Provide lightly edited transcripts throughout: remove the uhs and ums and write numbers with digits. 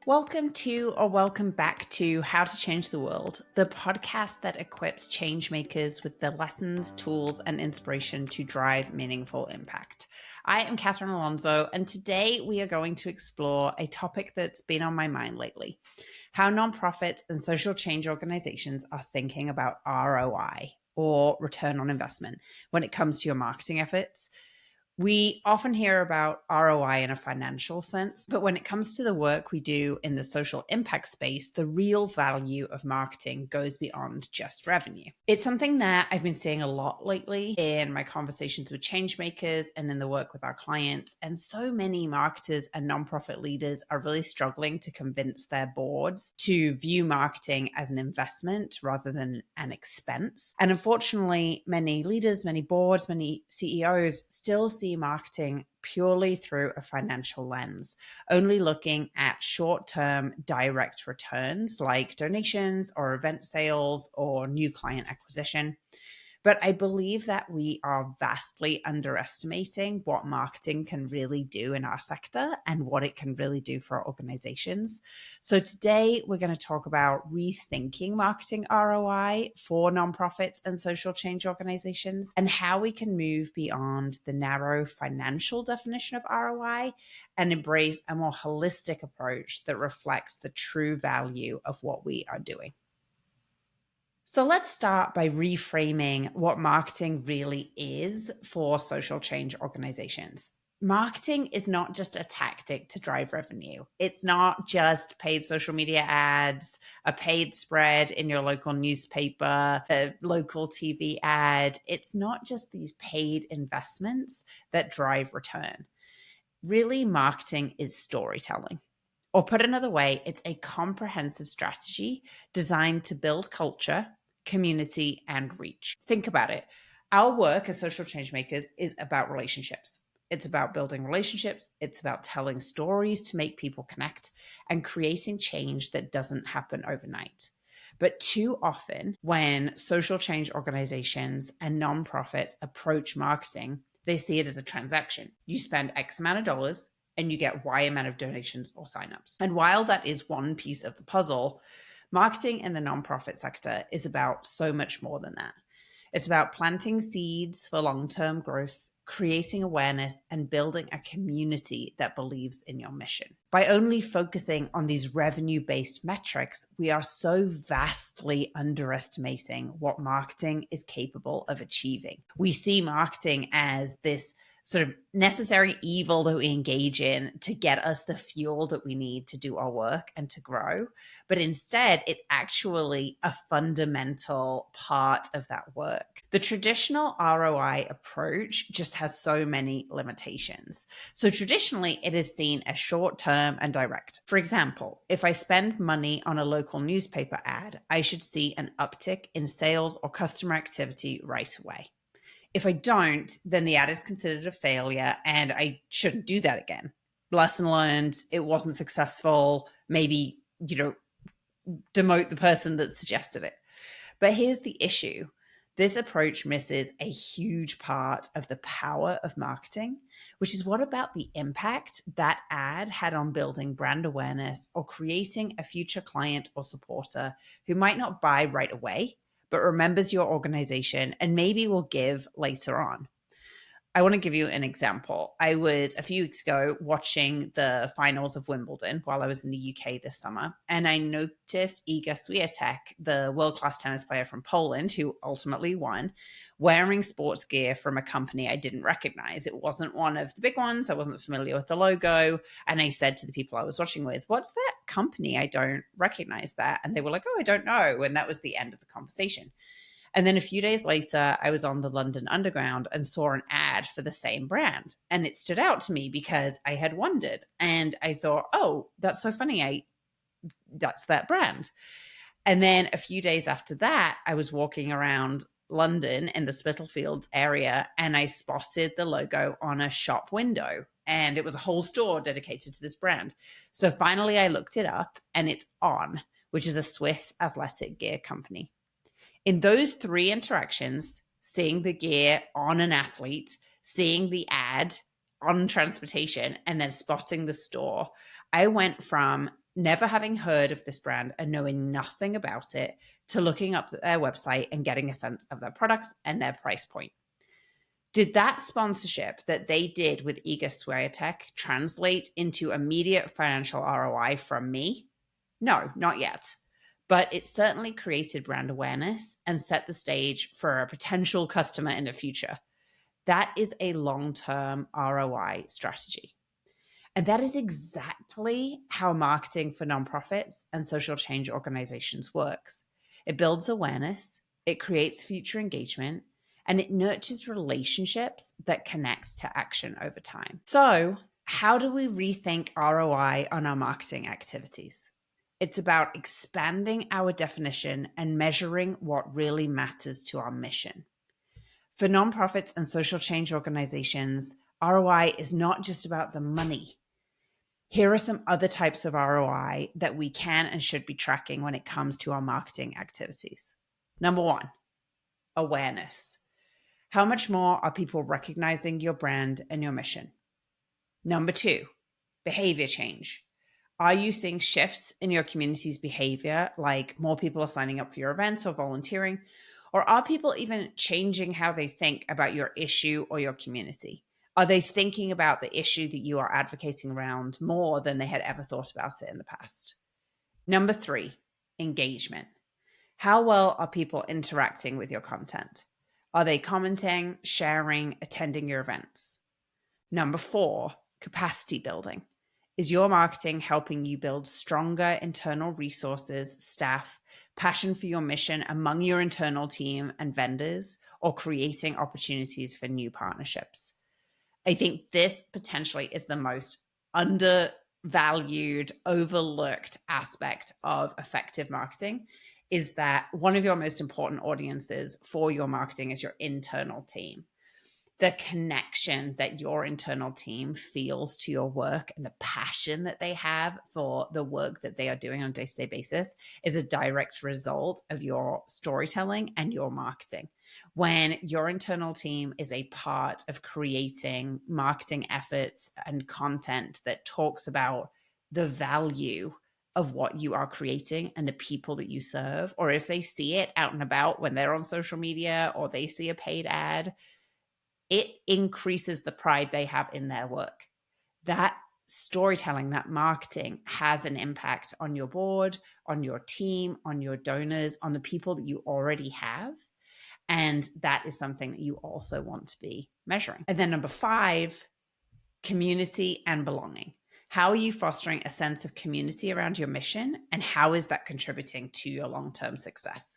Welcome back to How to Change the World, the podcast that equips changemakers with the lessons, tools, and inspiration to drive meaningful impact. I am Catherine Alonso, and today we are going to explore a topic that's been on my mind lately: how nonprofits and social change organizations are thinking about ROI, or return on investment, when it comes to your marketing efforts. We often hear about ROI in a financial sense, but when it comes to the work we do in the social impact space, the real value of marketing goes beyond just revenue. It's something that I've been seeing a lot lately in my conversations with changemakers and in the work with our clients. And so many marketers and nonprofit leaders are really struggling to convince their boards to view marketing as an investment rather than an expense. And unfortunately, many leaders, many boards, many CEOs still see marketing purely through a financial lens, only looking at short-term direct returns like donations or event sales or new client acquisition. But I believe that we are vastly underestimating what marketing can really do in our sector and what it can really do for our organizations. So today we're going to talk about rethinking marketing ROI for nonprofits and social change organizations, and how we can move beyond the narrow financial definition of ROI and embrace a more holistic approach that reflects the true value of what we are doing. So let's start by reframing what marketing really is for social change organizations. Marketing is not just a tactic to drive revenue. It's not just paid social media ads, a paid spread in your local newspaper, a local TV ad. It's not just these paid investments that drive return. Really, marketing is storytelling. Or put another way, it's a comprehensive strategy designed to build culture, community, and reach. Think about it. Our work as social change makers is about relationships. It's about building relationships. It's about telling stories to make people connect and creating change that doesn't happen overnight. But too often, when social change organizations and nonprofits approach marketing, they see it as a transaction. You spend X amount of dollars and you get Y amount of donations or signups. And while that is one piece of the puzzle, marketing in the nonprofit sector is about so much more than that. It's about planting seeds for long-term growth, creating awareness, and building a community that believes in your mission. By only focusing on these revenue-based metrics, we are so vastly underestimating what marketing is capable of achieving. We see marketing as this sort of necessary evil that we engage in to get us the fuel that we need to do our work and to grow. But instead, it's actually a fundamental part of that work. The traditional ROI approach just has so many limitations. So traditionally, it is seen as short-term and direct. For example, if I spend money on a local newspaper ad, I should see an uptick in sales or customer activity right away. If I don't, then the ad is considered a failure and I shouldn't do that again. Lesson learned, it wasn't successful. Maybe, demote the person that suggested it. But here's the issue. This approach misses a huge part of the power of marketing, which is what about the impact that ad had on building brand awareness or creating a future client or supporter who might not buy right away, but remembers your organization and maybe will give later on. I want to give you an example. I was a few weeks ago watching the finals of Wimbledon while I was in the UK this summer, and I noticed Iga Swiatek, the world-class tennis player from Poland, who ultimately won, wearing sports gear from a company I didn't recognize. It wasn't one of the big ones. I wasn't familiar with the logo. And I said to the people I was watching with, "What's that company? I don't recognize that." And they were like, "Oh, I don't know." And that was the end of the conversation. And then a few days later, I was on the London Underground and saw an ad for the same brand. And it stood out to me because I had wondered. And I thought, oh, that's so funny. That's that brand. And then a few days after that, I was walking around London in the Spitalfields area and I spotted the logo on a shop window. And it was a whole store dedicated to this brand. So finally, I looked it up and it's On, which is a Swiss athletic gear company. In those three interactions, seeing the gear on an athlete, seeing the ad on transportation, and then spotting the store, I went from never having heard of this brand and knowing nothing about it, to looking up their website and getting a sense of their products and their price point. Did that sponsorship that they did with Iga Swiatek translate into immediate financial ROI from me? No, not yet. But it certainly created brand awareness and set the stage for a potential customer in the future. That is a long-term ROI strategy. And that is exactly how marketing for nonprofits and social change organizations works. It builds awareness, it creates future engagement, and it nurtures relationships that connect to action over time. So, how do we rethink ROI on our marketing activities? It's about expanding our definition and measuring what really matters to our mission. For nonprofits and social change organizations, ROI is not just about the money. Here are some other types of ROI that we can and should be tracking when it comes to our marketing activities. Number one, awareness. How much more are people recognizing your brand and your mission? Number two, behavior change. Are you seeing shifts in your community's behavior, like more people are signing up for your events or volunteering? Or are people even changing how they think about your issue or your community? Are they thinking about the issue that you are advocating around more than they had ever thought about it in the past? Number three, engagement. How well are people interacting with your content? Are they commenting, sharing, attending your events? Number four, capacity building. Is your marketing helping you build stronger internal resources, staff, passion for your mission among your internal team and vendors, or creating opportunities for new partnerships? I think this potentially is the most undervalued, overlooked aspect of effective marketing, is that one of your most important audiences for your marketing is your internal team. The connection that your internal team feels to your work and the passion that they have for the work that they are doing on a day-to-day basis is a direct result of your storytelling and your marketing. When your internal team is a part of creating marketing efforts and content that talks about the value of what you are creating and the people that you serve, or if they see it out and about when they're on social media or they see a paid ad, it increases the pride they have in their work. That storytelling, that marketing has an impact on your board, on your team, on your donors, on the people that you already have. And that is something that you also want to be measuring. And then number five, community and belonging. How are you fostering a sense of community around your mission? And how is that contributing to your long-term success?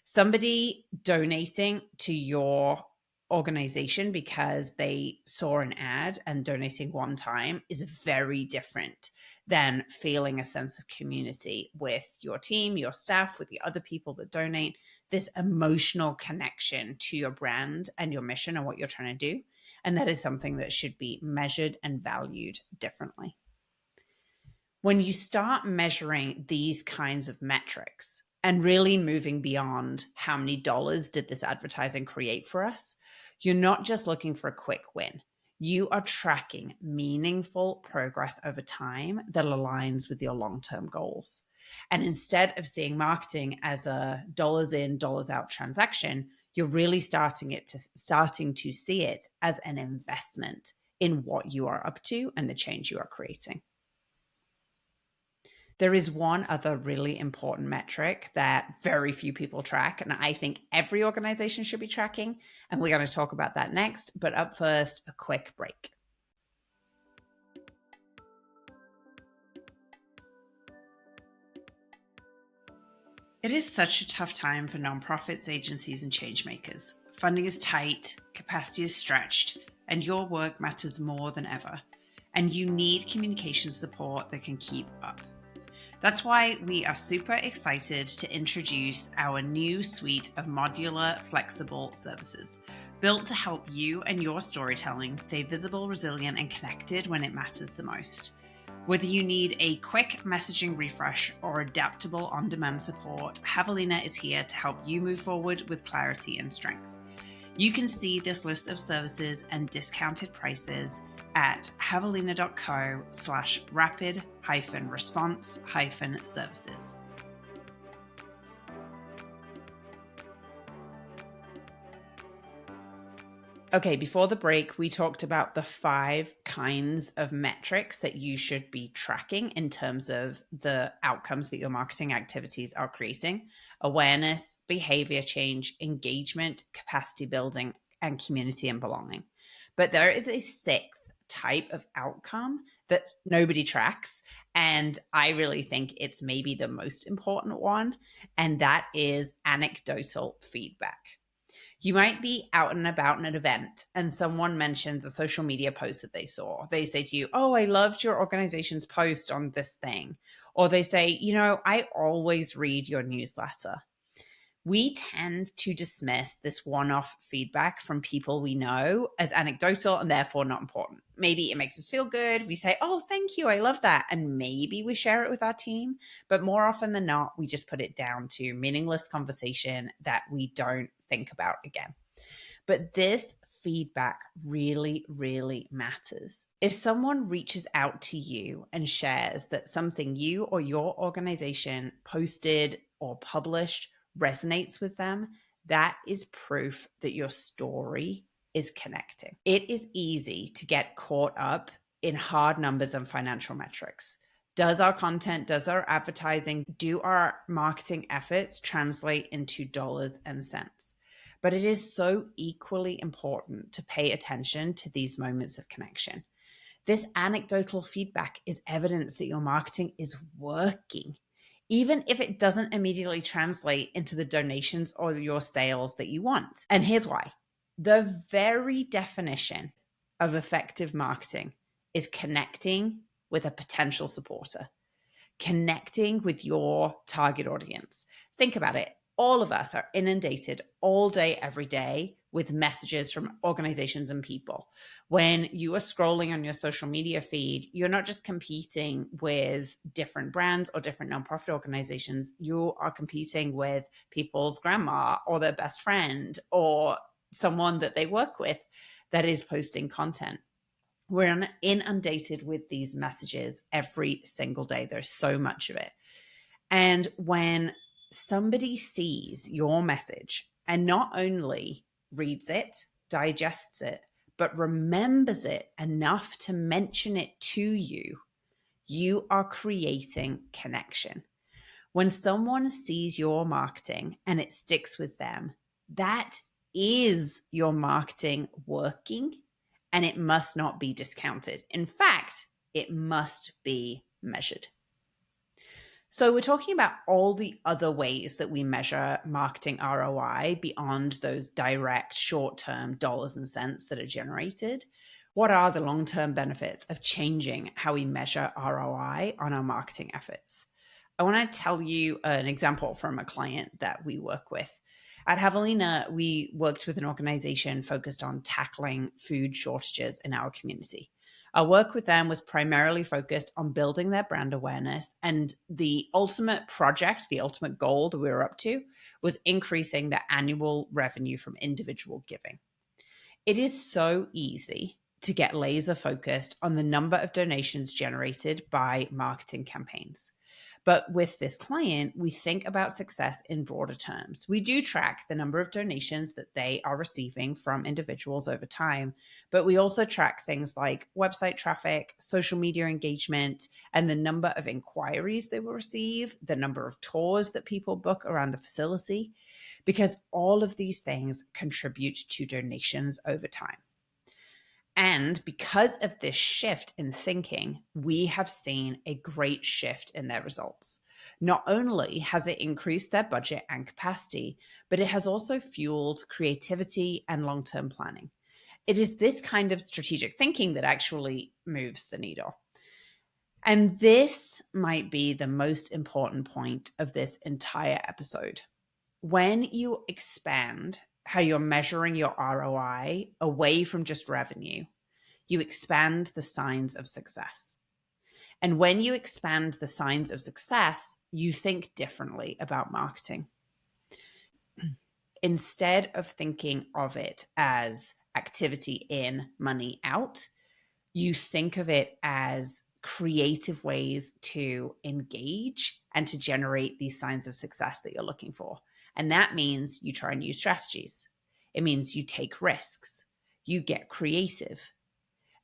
Somebody donating to your organization because they saw an ad and donating one time is very different than feeling a sense of community with your team, your staff, with the other people that donate, this emotional connection to your brand and your mission and what you're trying to do. And that is something that should be measured and valued differently. When you start measuring these kinds of metrics and really moving beyond how many dollars did this advertising create for us, you're not just looking for a quick win. You are tracking meaningful progress over time that aligns with your long-term goals. And instead of seeing marketing as a dollars in, dollars out transaction, you're really starting to see it as an investment in what you are up to and the change you are creating. There is one other really important metric that very few people track, and I think every organization should be tracking, and we're going to talk about that next. But up first, a quick break. It is such a tough time for nonprofits, agencies, and changemakers. Funding is tight, capacity is stretched, and your work matters more than ever. And you need communication support that can keep up. That's why we are super excited to introduce our new suite of modular, flexible services, built to help you and your storytelling stay visible, resilient, and connected when it matters the most. Whether you need a quick messaging refresh or adaptable on-demand support, Javelina is here to help you move forward with clarity and strength. You can see this list of services and discounted prices at javelina.co/rapid-response-services. Okay, before the break, we talked about the 5 kinds of metrics that you should be tracking in terms of the outcomes that your marketing activities are creating: awareness, behavior change, engagement, capacity building, and community and belonging. But there is a 6th type of outcome that nobody tracks, and I really think it's maybe the most important one, and that is anecdotal feedback. You might be out and about in an event and someone mentions a social media post that they saw. They say to you, "Oh, I loved your organization's post on this thing." Or they say, "I always read your newsletter." We tend to dismiss this one-off feedback from people we know as anecdotal and therefore not important. Maybe it makes us feel good. We say, "Oh, thank you. I love that." And maybe we share it with our team. But more often than not, we just put it down to meaningless conversation that we don't think about again. But this feedback really, really matters. If someone reaches out to you and shares that something you or your organization posted or published resonates with them, that is proof that your story is connecting. It is easy to get caught up in hard numbers and financial metrics. Does our content, does our advertising, do our marketing efforts translate into dollars and cents? But it is so equally important to pay attention to these moments of connection. This anecdotal feedback is evidence that your marketing is working, even if it doesn't immediately translate into the donations or your sales that you want. And here's why. The very definition of effective marketing is connecting with a potential supporter, connecting with your target audience. Think about it. All of us are inundated all day, every day with messages from organizations and people. When you are scrolling on your social media feed, you're not just competing with different brands or different nonprofit organizations. You are competing with people's grandma or their best friend or someone that they work with that is posting content. We're inundated with these messages every single day. There's so much of it. And when somebody sees your message and not only reads it, digests it, but remembers it enough to mention it to you, you are creating connection. When someone sees your marketing and it sticks with them, that is your marketing working, and it must not be discounted. In fact, it must be measured. So we're talking about all the other ways that we measure marketing ROI beyond those direct short-term dollars and cents that are generated. What are the long-term benefits of changing how we measure ROI on our marketing efforts? I want to tell you an example from a client that we work with. At Javelina, we worked with an organization focused on tackling food shortages in our community. Our work with them was primarily focused on building their brand awareness, and the ultimate project, the ultimate goal that we were up to, was increasing the annual revenue from individual giving. It is so easy to get laser focused on the number of donations generated by marketing campaigns. But with this client, we think about success in broader terms. We do track the number of donations that they are receiving from individuals over time, but we also track things like website traffic, social media engagement, and the number of inquiries they will receive, the number of tours that people book around the facility, because all of these things contribute to donations over time. And because of this shift in thinking, we have seen a great shift in their results. Not only has it increased their budget and capacity, but it has also fueled creativity and long-term planning. It is this kind of strategic thinking that actually moves the needle. And this might be the most important point of this entire episode. When you expand how you're measuring your ROI away from just revenue, you expand the signs of success. And when you expand the signs of success, you think differently about marketing. Instead of thinking of it as activity in, money out, You think of it as creative ways to engage and to generate these signs of success that you're looking for. And that means you try new strategies. It means you take risks. You get creative.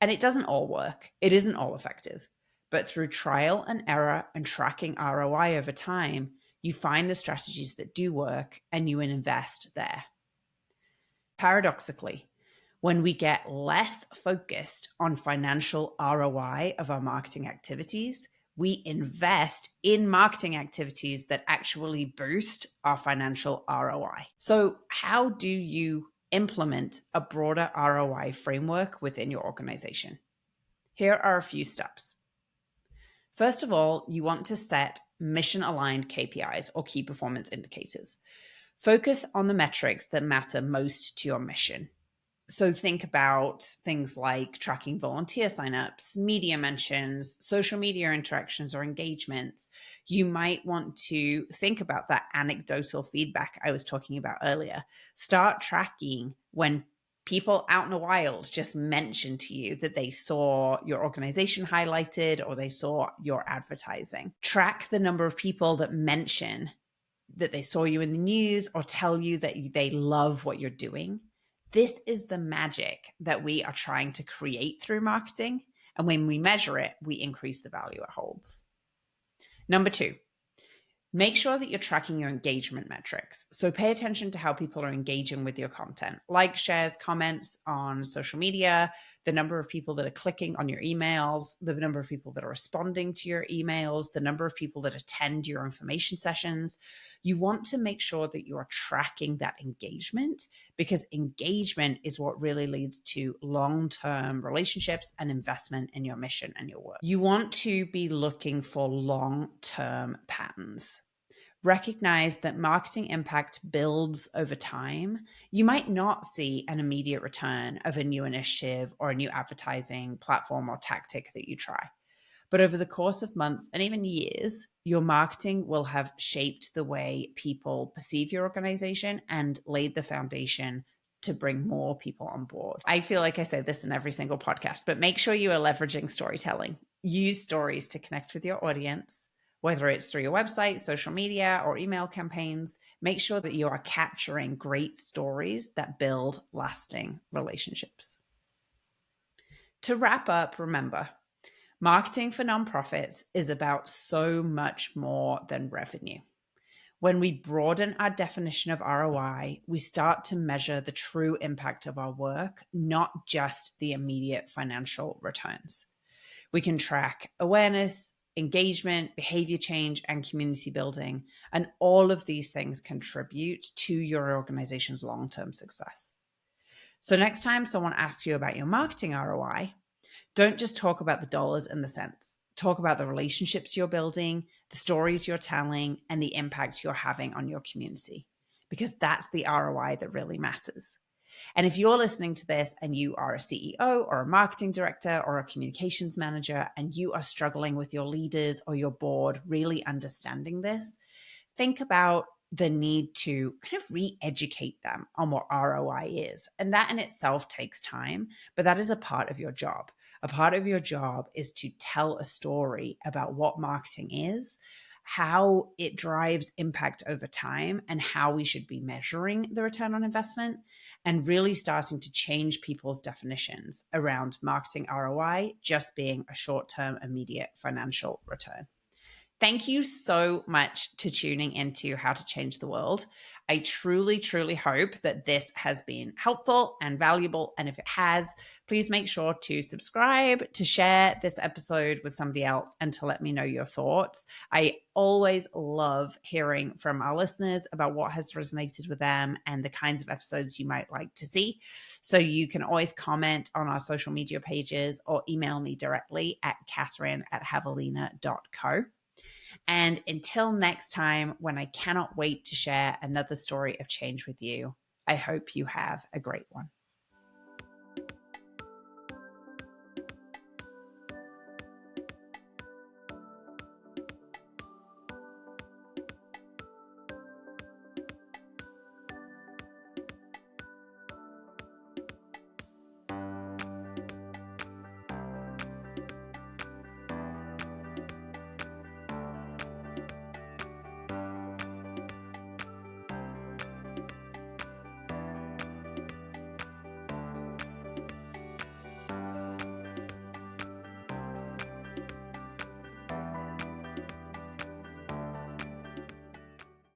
And it doesn't all work. It isn't all effective. But through trial and error and tracking ROI over time, you find the strategies that do work and you invest there. Paradoxically, when we get less focused on financial ROI of our marketing activities, we invest in marketing activities that actually boost our financial ROI. So, how do you implement a broader ROI framework within your organization? Here are a few steps. First of all, you want to set mission-aligned KPIs or key performance indicators. Focus on the metrics that matter most to your mission. So think about things like tracking volunteer signups, media mentions, social media interactions or engagements. You might want to think about that anecdotal feedback I was talking about earlier. Start tracking when people out in the wild just mention to you that they saw your organization highlighted or they saw your advertising. Track the number of people that mention that they saw you in the news or tell you that they love what you're doing. This is the magic that we are trying to create through marketing. And when we measure it, we increase the value it holds. Number 2, make sure that you're tracking your engagement metrics. So pay attention to how people are engaging with your content, like shares, comments on social media, the number of people that are clicking on your emails, the number of people that are responding to your emails, the number of people that attend your information sessions. You want to make sure that you are tracking that engagement, because engagement is what really leads to long-term relationships and investment in your mission and your work. You want to be looking for long-term patterns. Recognize that marketing impact builds over time. You might not see an immediate return of a new initiative or a new advertising platform or tactic that you try. But over the course of months and even years, your marketing will have shaped the way people perceive your organization and laid the foundation to bring more people on board. I feel like I say this in every single podcast, but make sure you are leveraging storytelling. Use stories to connect with your audience. Whether it's through your website, social media, or email campaigns, make sure that you are capturing great stories that build lasting relationships. To wrap up, remember, marketing for nonprofits is about so much more than revenue. When we broaden our definition of ROI, we start to measure the true impact of our work, not just the immediate financial returns. We can track awareness, engagement, behavior change, and community building. And all of these things contribute to your organization's long-term success. So next time someone asks you about your marketing ROI, don't just talk about the dollars and the cents. Talk about the relationships you're building, the stories you're telling, and the impact you're having on your community, because that's the ROI that really matters. And if you're listening to this and you are a CEO or a marketing director or a communications manager and you are struggling with your leaders or your board really understanding this, think about the need to kind of re-educate them on what ROI is. And that in itself takes time, but that is a part of your job. A part of your job is to tell a story about what marketing is, how it drives impact over time, and how we should be measuring the return on investment, and really starting to change people's definitions around marketing ROI just being a short-term, immediate financial return. Thank you so much to tuning into How to Change the World. I truly, truly hope that this has been helpful and valuable. And if it has, please make sure to subscribe, to share this episode with somebody else, and to let me know your thoughts. I always love hearing from our listeners about what has resonated with them and the kinds of episodes you might like to see. So you can always comment on our social media pages or email me directly at catherine@javelina.co. And until next time, when I cannot wait to share another story of change with you, I hope you have a great one.